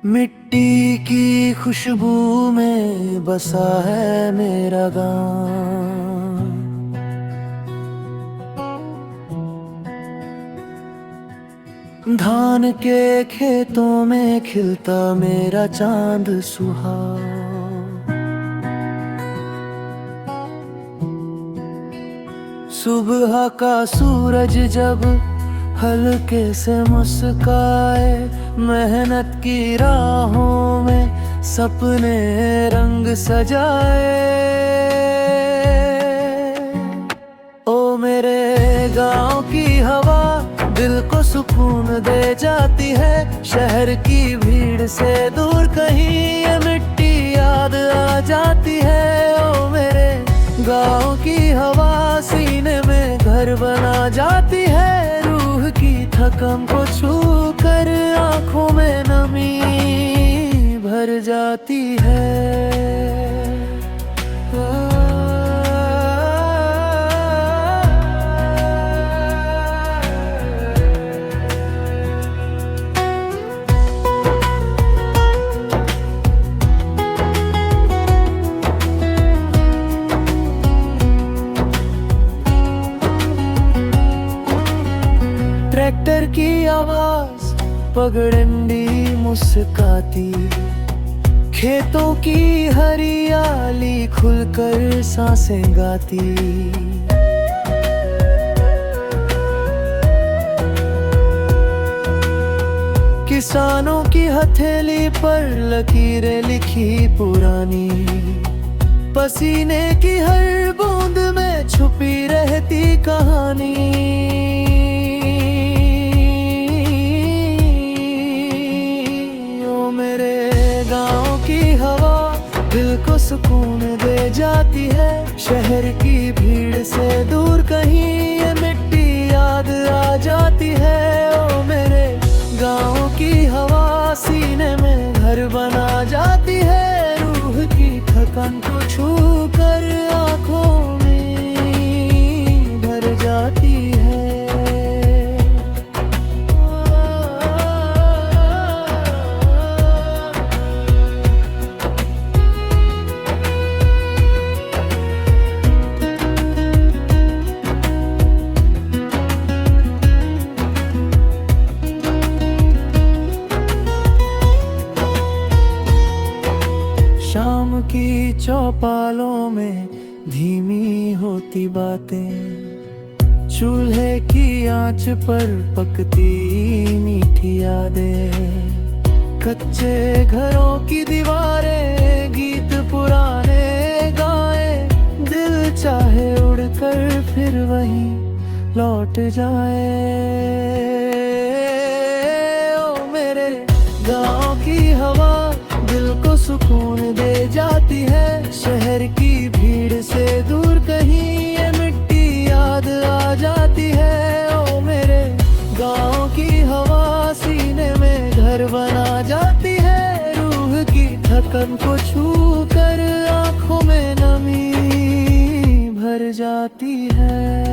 मिट्टी की खुशबू में बसा है मेरा गांव। धान के खेतों में खिलता मेरा चांद सुहाग। सुबह का सूरज जब हल्के से मुस्काए, मेहनत की राहों में सपने रंग सजाए। ओ मेरे गांव की हवा दिल को सुकून दे जाती है। शहर की भीड़ से दूर कहीं ये मिट्टी याद आ जाती है। ओ मेरे गांव की हवा सीने में घर बना जाती है। रूह की थकन को छू कर आंखों में नमी भर जाती है। ट्रैक्टर की आवाज पगडंडी मुस्काती, खेतों की हरियाली खुलकर सांसें गाती। किसानों की हथेली पर लकीरें लिखी पुरानी, पसीने की हर बूंद में छुपी रहती कहानी। दिल को सुकून दे जाती है। शहर की भीड़ से दूर कहीं ये मिट्टी याद आ जाती है। ओ मेरे गाँव की हवा सीने में घर बना जाती है। रूह की थकान को छू कर आँखों में भर जाती है। शाम की चौपालों में धीमी होती बातें, चूल्हे की आंच पर पकती मीठी यादें। कच्चे घरों की दीवारें गीत पुराने गाए, दिल चाहे उड़कर फिर वहीं लौट जाए। ओ मेरे गाँव की हवा दिल को सुकून दे जाती है। शहर की भीड़ से दूर कहीं ये मिट्टी याद आ जाती है। ओ मेरे गाँव की हवा सीने में घर बना जाती है। रूह की थकन को छू कर आँखों में नमी भर जाती है।